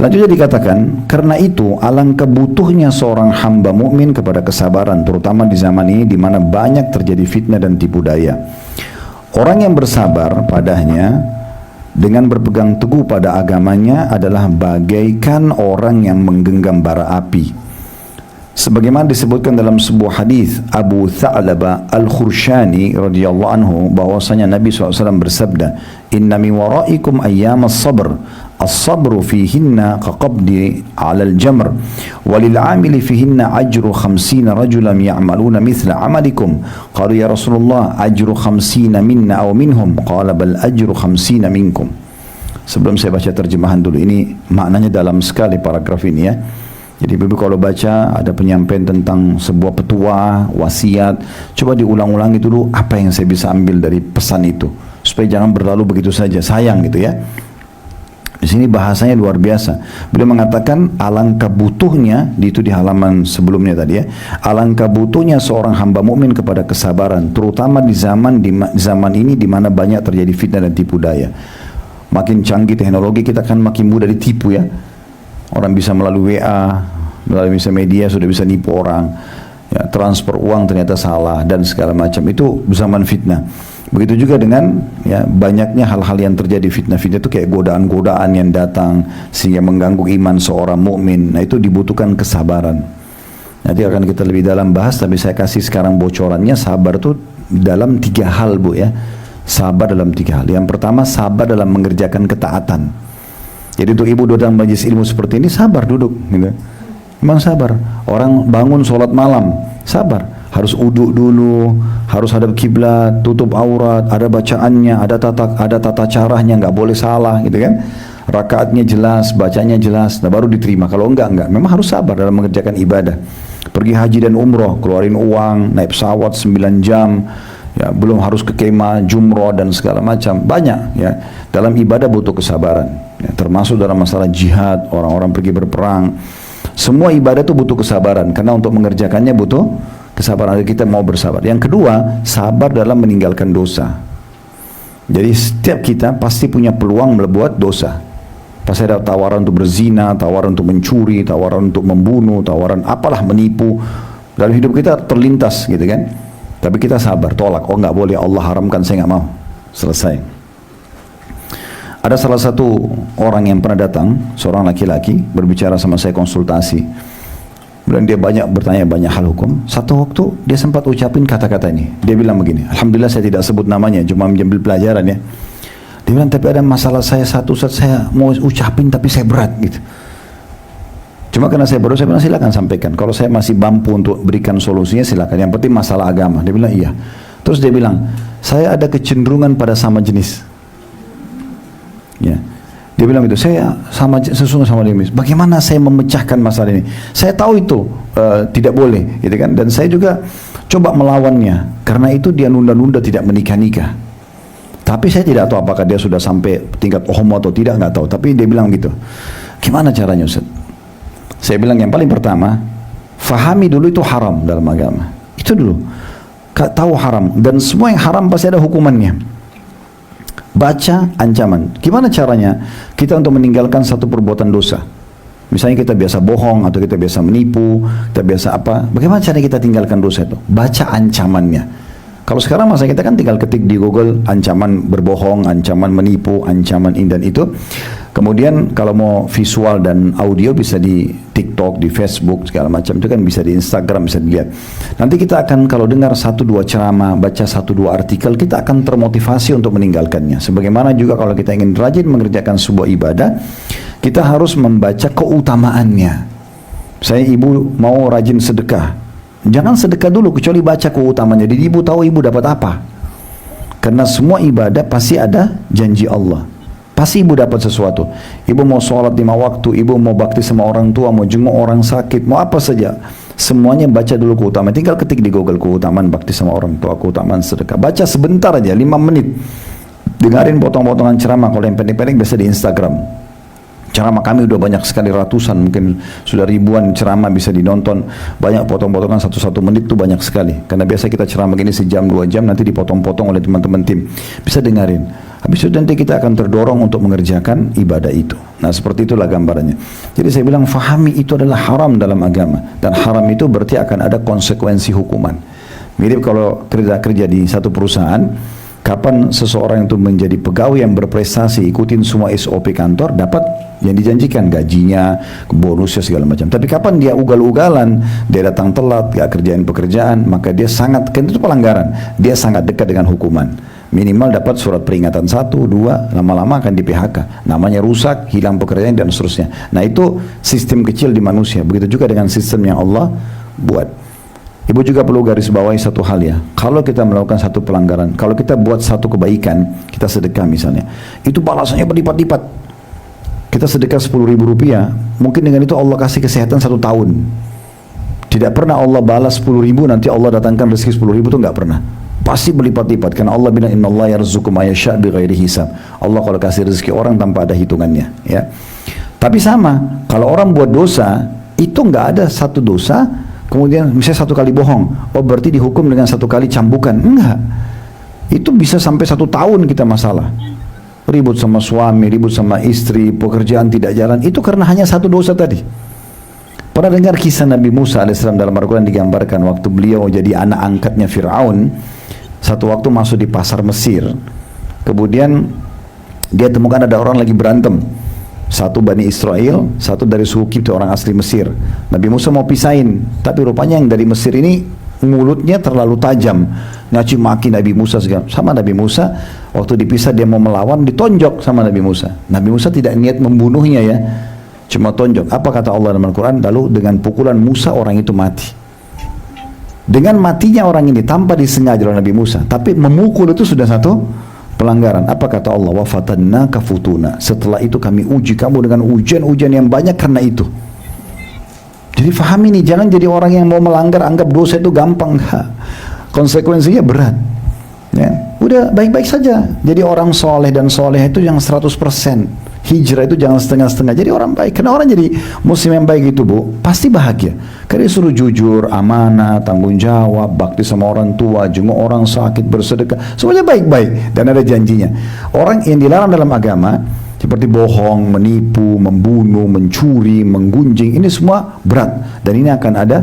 Selanjutnya dikatakan, karena itu alangkah butuhnya seorang hamba mukmin kepada kesabaran, terutama di zaman ini di mana banyak terjadi fitnah dan tipu daya. Orang yang bersabar padanya dengan berpegang teguh pada agamanya adalah bagaikan orang yang menggenggam bara api. Sebagaimana disebutkan dalam sebuah hadis Abu Tha'labah Al-Khurshani radhiyallahu anhu, bahwasanya Nabi SAW bersabda, "Inna min waraikum ayyam as-sabr, as-sabru fihinna kaqabdi 'alal jamr, walil 'amili fihinna ajru 50 rajulan ya'maluna mithla 'amalikum." Qalu ya Rasulullah, ajru 50 minna aw minhum? Qala bal ajru 50 minkum. Sebelum saya baca terjemahan dulu, ini maknanya dalam sekali paragraf ini ya. Jadi Ibu kalau baca ada penyampaian tentang sebuah petua, wasiat, coba diulang-ulangi dulu apa yang saya bisa ambil dari pesan itu, supaya jangan berlalu begitu saja, sayang gitu ya. Di sini bahasanya luar biasa. Beliau mengatakan alangkah butuhnya, itu di halaman sebelumnya tadi ya, alangkah butuhnya seorang hamba mukmin kepada kesabaran, terutama di zaman ini di mana banyak terjadi fitnah dan tipu daya. Makin canggih teknologi, kita kan makin mudah ditipu ya. Orang bisa melalui WA, melalui media sudah bisa nipu orang, ya, transfer uang ternyata salah dan segala macam. Itu zaman fitnah. Begitu juga dengan ya, banyaknya hal-hal yang terjadi fitnah-fitnah itu kayak godaan-godaan yang datang sehingga mengganggu iman seorang mukmin. Nah itu dibutuhkan kesabaran. Nanti akan kita lebih dalam bahas, tapi saya kasih sekarang bocorannya. Sabar itu dalam 3 hal Bu ya. Sabar dalam 3 hal. Yang pertama, sabar dalam mengerjakan ketaatan. Jadi untuk ibu datang majlis ilmu seperti ini, sabar duduk gitu. Memang sabar. Orang bangun sholat malam, sabar. Harus uduk dulu, harus hadap kiblat, tutup aurat, ada bacaannya, ada tata caranya, nggak boleh salah gitu kan. Rakaatnya jelas, bacanya jelas, nah baru diterima. Kalau enggak. Memang harus sabar dalam mengerjakan ibadah. Pergi haji dan umroh, keluarin uang, naik pesawat 9 jam, ya, belum harus ke kemah, jumroh dan segala macam. Banyak ya. Dalam ibadah butuh kesabaran. Ya, termasuk dalam masalah jihad, orang-orang pergi berperang. Semua ibadah itu butuh kesabaran, karena untuk mengerjakannya butuh kesabaran. Kita mau bersabar. Yang kedua, sabar dalam meninggalkan dosa. Jadi setiap kita pasti punya peluang berbuat dosa. Pasti ada tawaran untuk berzina, tawaran untuk mencuri, tawaran untuk membunuh, tawaran apalah, menipu. Dalam hidup kita terlintas gitu kan. Tapi kita sabar, tolak. Oh nggak boleh, Allah haramkan, saya nggak mau. Selesai. Ada salah satu orang yang pernah datang, seorang laki-laki, berbicara sama saya, konsultasi. Dan dia bertanya banyak hal hukum. Satu waktu dia sempat ucapin kata-kata ini. Dia bilang begini, alhamdulillah saya tidak sebut namanya, cuma mengambil pelajaran ya. Dia bilang, tapi ada masalah saya satu, saat saya mau ucapin tapi saya berat gitu. Cuma karena saya baru, saya bilang silakan sampaikan. Kalau saya masih mampu untuk berikan solusinya silakan. Yang penting masalah agama. Dia bilang iya. Terus dia bilang, saya ada kecenderungan pada sama jenis. Ya. Dia bilang itu, saya sesungguhnya sama jenis. Bagaimana saya memecahkan masalah ini? Saya tahu itu tidak boleh, gitu kan? Dan saya juga coba melawannya. Karena itu dia nunda-nunda tidak menikah-nikah. Tapi saya tidak tahu apakah dia sudah sampai tingkat homo atau tidak, nggak tahu. Tapi dia bilang gitu. Gimana caranya Ustaz? Saya bilang yang paling pertama, fahami dulu itu haram dalam agama. Itu dulu. Tahu haram. Dan semua yang haram pasti ada hukumannya. Baca ancaman. Gimana caranya kita untuk meninggalkan satu perbuatan dosa? Misalnya kita biasa bohong, atau kita biasa menipu, kita biasa apa? Bagaimana cara kita tinggalkan dosa itu? Baca ancamannya. Kalau sekarang masa kita kan tinggal ketik di Google ancaman berbohong, ancaman menipu, ancaman ini dan itu. Kemudian kalau mau visual dan audio bisa di TikTok, di Facebook, segala macam itu kan bisa di Instagram, bisa dilihat. Nanti kita akan kalau dengar 1-2 ceramah, baca 1-2 artikel, kita akan termotivasi untuk meninggalkannya. Sebagaimana juga kalau kita ingin rajin mengerjakan sebuah ibadah, kita harus membaca keutamaannya. Saya ibu mau rajin sedekah, jangan sedekah dulu kecuali baca keutamaannya. Jadi ibu tahu ibu dapat apa. Karena semua ibadah pasti ada janji Allah. Pasti ibu dapat sesuatu. Ibu mau sholat 5 waktu, ibu mau bakti sama orang tua, mau jenguk orang sakit, mau apa saja. Semuanya baca dulu keutamaan. Tinggal ketik di Google keutamaan bakti sama orang tua, keutamaan sedekah. Baca sebentar aja, 5 menit. Dengarin potong-potongan ceramah. Kalau yang pendek-pendek biasa di Instagram. Ceramah kami udah banyak sekali, ratusan, mungkin sudah ribuan ceramah bisa dinonton. Banyak potong-potongan 1 menit tuh banyak sekali. Karena biasa kita ceramah gini sejam 2 jam, nanti dipotong-potong oleh teman-teman tim. Bisa dengarin. Habis itu nanti kita akan terdorong untuk mengerjakan ibadah itu. Nah seperti itulah gambarannya. Jadi saya bilang fahami itu adalah haram dalam agama. Dan haram itu berarti akan ada konsekuensi hukuman. Mirip kalau kerja di satu perusahaan, kapan seseorang itu menjadi pegawai yang berprestasi, ikutin semua SOP kantor, dapat yang dijanjikan, gajinya, bonusnya segala macam. Tapi kapan dia ugal-ugalan, dia datang telat, gak kerjain pekerjaan, maka dia sangat, kan itu pelanggaran, dia sangat dekat dengan hukuman. Minimal dapat surat peringatan 1, 2, lama-lama akan di PHK. Namanya rusak, hilang pekerjaan dan seterusnya. Nah itu sistem kecil di manusia. Begitu juga dengan sistem yang Allah buat. Ibu juga perlu garis bawahi satu hal ya. Kalau kita melakukan satu pelanggaran, kalau kita buat satu kebaikan, kita sedekah misalnya, itu balasannya berlipat-lipat. Kita sedekah 10.000 rupiah, mungkin dengan itu Allah kasih kesehatan 1 tahun. Tidak pernah Allah balas 10.000 nanti Allah datangkan rezeki 10.000 itu nggak pernah. Pasti berlipat-lipat karena Allah bilang innallaha yarzuqu may yasha' bighairi hisab. Allah kalau kasih rezeki orang tanpa ada hitungannya, ya. Tapi sama, kalau orang buat dosa, itu nggak ada satu dosa kemudian misalnya 1 kali bohong, oh berarti dihukum dengan 1 kali cambukan. Enggak, itu bisa sampai 1 tahun kita masalah, ribut sama suami, ribut sama istri, pekerjaan tidak jalan, itu karena hanya 1 dosa tadi. Pernah dengar kisah Nabi Musa alaihissalam dalam Al-Quran, digambarkan waktu beliau jadi anak angkatnya Fir'aun. Satu waktu masuk di pasar Mesir, kemudian dia temukan ada orang lagi berantem, satu Bani Israel, satu dari suku Kipti, orang asli Mesir. Nabi Musa mau pisahin, tapi rupanya yang dari Mesir ini mulutnya terlalu tajam, ngaci maki Nabi Musa segala. Sama Nabi Musa, waktu dipisah dia mau melawan, ditonjok sama Nabi Musa. Nabi Musa tidak niat membunuhnya ya, cuma tonjok. Apa kata Allah dalam Al-Quran? Lalu dengan pukulan Musa orang itu mati. Dengan matinya orang ini tanpa disengaja oleh Nabi Musa, tapi memukul itu sudah satu pelanggaran. Apa kata Allah? Wa fatannaka futuna. Setelah itu kami uji kamu dengan ujian-ujian yang banyak karena itu. Jadi fahami nih, jangan jadi orang yang mau melanggar anggap dosa itu gampang. Enggak. Konsekuensinya berat. Ya, udah baik-baik saja. Jadi orang soleh dan soleh itu yang 100%. Hijrah itu jangan setengah-setengah. Jadi orang baik. Karena orang jadi muslim yang baik itu Bu, pasti bahagia. Karena dia suruh jujur, amanah, tanggung jawab, bakti sama orang tua, jenguk orang sakit, bersedekah, semuanya baik-baik dan ada janjinya. Orang yang dilarang dalam agama seperti bohong, menipu, membunuh, mencuri, menggunjing, ini semua berat dan ini akan ada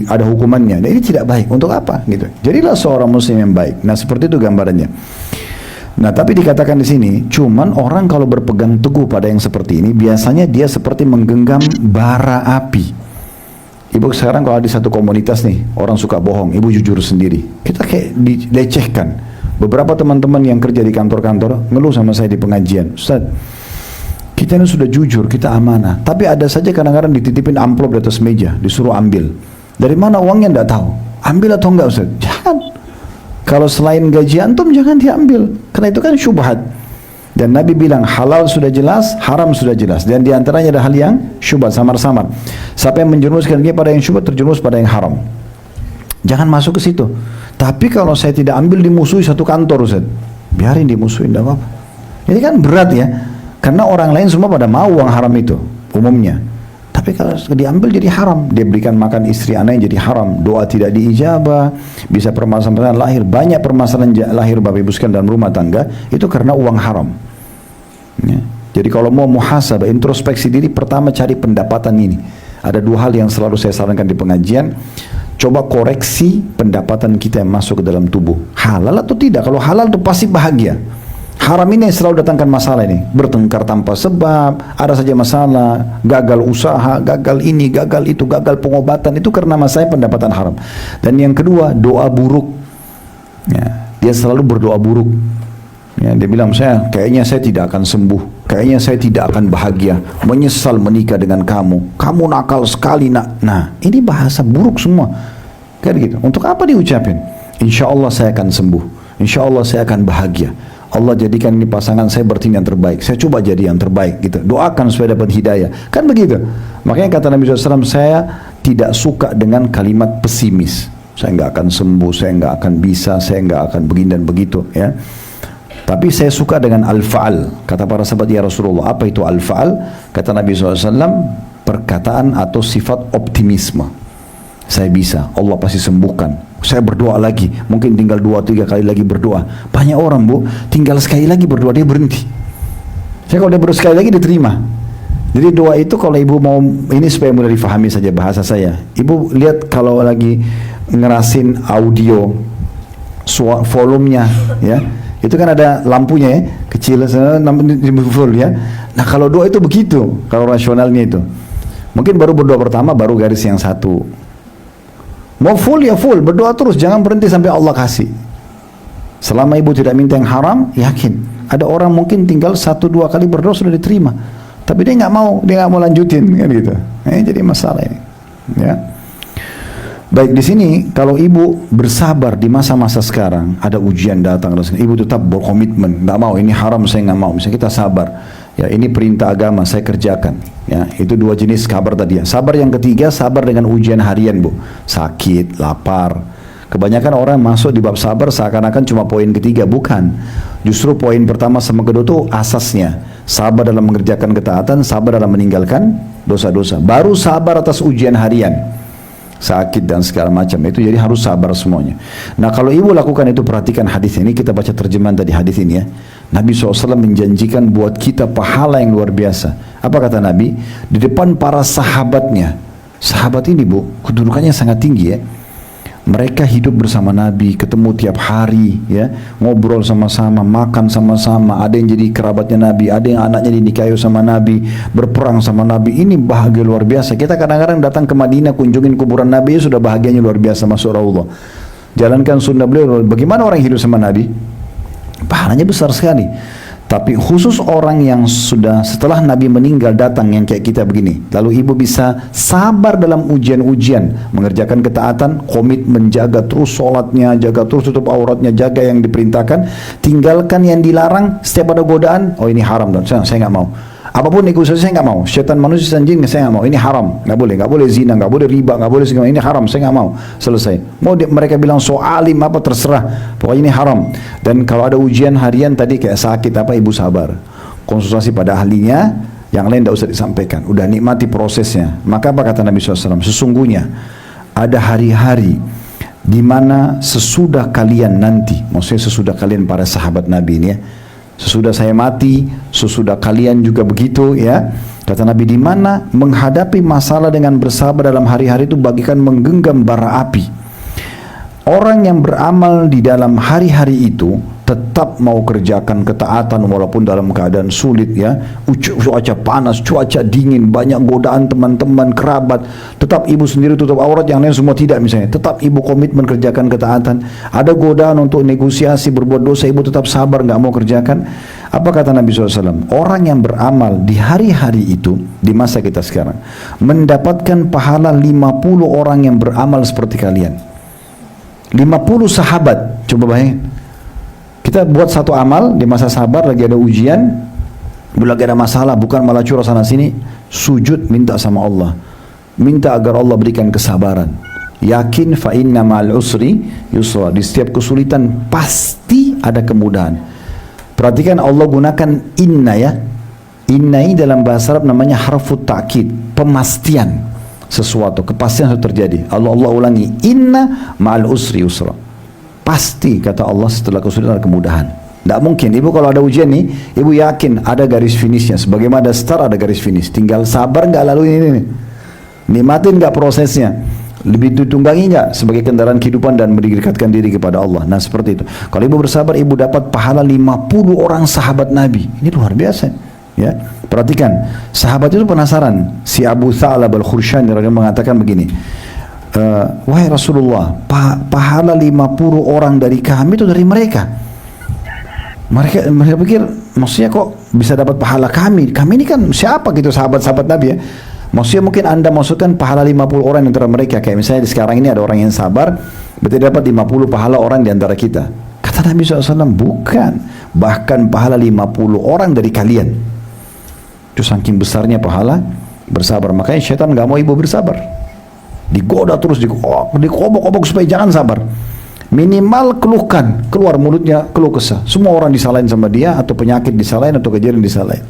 ada hukumannya. Dan ini tidak baik. Untuk apa? Gitu. Jadilah seorang muslim yang baik. Nah seperti itu gambarannya. Nah tapi dikatakan di sini, cuman orang kalau berpegang teguh pada yang seperti ini, biasanya dia seperti menggenggam bara api. Ibu sekarang kalau di satu komunitas nih, orang suka bohong, ibu jujur sendiri, kita kayak dilecehkan. Beberapa teman-teman yang kerja di kantor-kantor ngeluh sama saya di pengajian, Ustaz, kita ini sudah jujur, kita amanah, tapi ada saja kadang-kadang dititipin amplop di atas meja, disuruh ambil. Dari mana uangnya enggak tahu. Ambil atau enggak Ustaz? Jangan. Kalau selain gaji antum jangan diambil, karena itu kan syubhat. Dan Nabi bilang halal sudah jelas, haram sudah jelas, dan diantaranya ada hal yang syubhat, samar-samar. Siapa yang menjerumuskan dia pada yang syubhat, terjerumus pada yang haram. Jangan masuk ke situ. Tapi kalau saya tidak ambil, dimusuhi satu kantor Ustaz, biarin dimusuhin, tidak apa-apa. Ini kan berat ya, karena orang lain semua pada mau uang haram itu umumnya. Tapi kalau diambil jadi haram, dia berikan makan istri anaknya jadi haram, doa tidak diijabah, bisa permasalahan lahir, banyak permasalahan lahir Bapak Ibu sekalian dalam rumah tangga itu karena uang haram. Ya. Jadi kalau mau muhasabah, introspeksi diri, pertama cari pendapatan ini. Ada 2 hal yang selalu saya sarankan di pengajian. Coba koreksi pendapatan kita yang masuk ke dalam tubuh, halal atau tidak. Kalau halal itu pasti bahagia. Haram ini yang selalu datangkan masalah ini, bertengkar tanpa sebab, ada saja masalah, gagal usaha, gagal ini, gagal itu, gagal pengobatan, itu karena masalah pendapatan haram. Dan yang kedua, doa buruk. Ya, dia selalu berdoa buruk. Ya, dia bilang, kayaknya saya tidak akan sembuh, kayaknya saya tidak akan bahagia, menyesal menikah dengan kamu nakal sekali nak. Nah, ini bahasa buruk semua. Kayak gitu. Untuk apa diucapin? Insya Allah saya akan sembuh, insya Allah saya akan bahagia. Allah jadikan ini pasangan saya berarti yang terbaik. Saya coba jadi yang terbaik gitu. Doakan supaya dapat hidayah. Kan begitu. Makanya kata Nabi SAW, saya tidak suka dengan kalimat pesimis. Saya nggak akan sembuh, saya nggak akan bisa, saya nggak akan begini dan begitu. Ya. Tapi saya suka dengan al-fa'al. Kata para sahabat, ya Rasulullah, apa itu al-fa'al? Kata Nabi SAW, perkataan atau sifat optimisme. Saya bisa, Allah pasti sembuhkan. Saya berdoa lagi, mungkin tinggal 2-3 kali lagi berdoa. Banyak orang bu, tinggal sekali lagi berdoa dia berhenti. Saya kalau dia berdoa sekali lagi diterima. Jadi doa itu kalau ibu mau, ini supaya mudah difahami saja bahasa saya. Ibu lihat kalau lagi ngerasin audio, volumenya, ya, itu kan ada lampunya ya, kecil, full ya. Nah kalau doa itu begitu, kalau rasionalnya itu. Mungkin baru berdoa pertama, baru garis yang satu. Mau full ya full, berdoa terus, jangan berhenti sampai Allah kasih. Selama ibu tidak minta yang haram, yakin. Ada orang mungkin tinggal 1-2 kali berdoa sudah diterima. Tapi dia nggak mau lanjutin kan gitu. Jadi masalah ini. Ya. Baik, di sini kalau ibu bersabar di masa-masa sekarang, ada ujian datang, ibu tetap berkomitmen, nggak mau, ini haram saya nggak mau. Misalnya kita sabar, ya ini perintah agama saya kerjakan. Ya, itu 2 jenis sabar tadi ya. Sabar yang ketiga, sabar dengan ujian harian bu, sakit, lapar. Kebanyakan orang masuk di bab sabar seakan-akan cuma poin ketiga, bukan. Justru poin pertama sama kedua itu asasnya. Sabar dalam mengerjakan ketaatan, sabar dalam meninggalkan dosa-dosa. Baru sabar atas ujian harian, sakit dan segala macam, itu jadi harus sabar semuanya. Nah kalau ibu lakukan itu, perhatikan hadis ini, kita baca terjemahan tadi hadis ini ya. Nabi SAW menjanjikan buat kita pahala yang luar biasa. Apa kata Nabi? Di depan para sahabatnya. Sahabat ini bu, kedudukannya sangat tinggi ya. Mereka hidup bersama Nabi, ketemu tiap hari, ya, ngobrol sama-sama, makan sama-sama. Ada yang jadi kerabatnya Nabi, ada yang anaknya dinikahi sama Nabi, berperang sama Nabi. Ini bahagia luar biasa. Kita kadang-kadang datang ke Madinah, kunjungin kuburan Nabi, sudah bahagianya luar biasa masuk Rasulullah. Jalankan sunnah beliau. Bagaimana orang hidup sama Nabi? Pahalanya besar sekali. Tapi khusus orang yang sudah setelah Nabi meninggal datang yang kayak kita begini, lalu ibu bisa sabar dalam ujian-ujian, mengerjakan ketaatan, komit menjaga terus sholatnya, jaga terus tutup auratnya, jaga yang diperintahkan, tinggalkan yang dilarang. Setiap ada godaan, oh ini haram, dan saya nggak mau. Apapun negosiasi saya nggak mau. Syaitan manusia jin saya nggak mau. Ini haram, nggak boleh zina, nggak boleh riba, nggak boleh segala. Ini haram, saya nggak mau. Selesai. Mau mereka bilang so alim apa terserah. Pokoknya ini haram. Dan kalau ada ujian harian tadi kayak sakit apa, ibu sabar. Konsultasi pada ahlinya. Yang lain tidak usah disampaikan. Udah nikmati prosesnya. Maka apa kata Nabi SAW? Sesungguhnya ada hari-hari di mana sesudah kalian nanti, maksudnya sesudah kalian para sahabat Nabi ini ya. Sesudah saya mati, sesudah kalian juga begitu ya. Kata Nabi, di mana menghadapi masalah dengan bersabar dalam hari-hari itu bagikan menggenggam bara api. Orang yang beramal di dalam hari-hari itu tetap mau kerjakan ketaatan walaupun dalam keadaan sulit ya, cuaca panas, cuaca dingin, banyak godaan teman-teman, kerabat, tetap ibu sendiri tutup aurat, yang lain semua tidak misalnya, tetap ibu komitmen kerjakan ketaatan. Ada godaan untuk negosiasi, berbuat dosa, ibu tetap sabar, nggak mau kerjakan. Apa kata Nabi SAW? Orang yang beramal di hari-hari itu, di masa kita sekarang, mendapatkan pahala 50 orang yang beramal seperti kalian. 50 sahabat, coba bayangin. Kita buat satu amal di masa sabar, lagi ada ujian, lagi ada masalah, bukan malah curah sana sini, sujud minta sama Allah, minta agar Allah berikan kesabaran. Yakin fa inna ma'al usri yusra, di setiap kesulitan pasti ada kemudahan. Perhatikan Allah gunakan inna ya. Inna ini dalam bahasa Arab namanya harfut ta'kid, pemastian sesuatu, kepastian sudah terjadi. Allah ulangi, inna ma'al usri yusra. Pasti kata Allah setelah kesulitan ada kemudahan. Tidak mungkin, ibu kalau ada ujian nih, ibu yakin ada garis finishnya. Sebagaimana ada start ada garis finish. Tinggal sabar nggak lalu ini nih. Nikmatin nggak prosesnya. Lebih ditunggangi nggak sebagai kendaraan kehidupan dan mendekatkan diri kepada Allah. Nah seperti itu. Kalau ibu bersabar, ibu dapat pahala 50 orang sahabat Nabi. Ini luar biasa. Ya, perhatikan, sahabat itu penasaran. Si Abu Tha'lab al-Khursyani mengatakan begini, wahai Rasulullah, pahala 50 orang dari kami itu dari mereka. Mereka pikir, maksudnya kok bisa dapat pahala kami? Kami ini kan siapa gitu, sahabat-sahabat Nabi ya. Maksudnya mungkin anda masukkan pahala 50 orang antara mereka. Kayak misalnya di sekarang ini ada orang yang sabar, berarti dapat 50 pahala orang di antara kita. Kata Nabi SAW, bukan. Bahkan pahala 50 orang dari kalian. Itu saking besarnya pahala bersabar. Makanya syaitan nggak mau ibu bersabar. Digoda terus, dikobok-kobok supaya jangan sabar. Minimal keluhkan, keluar mulutnya keluh kesah. Semua orang disalahin sama dia, atau penyakit disalahin, atau kejadian disalahin.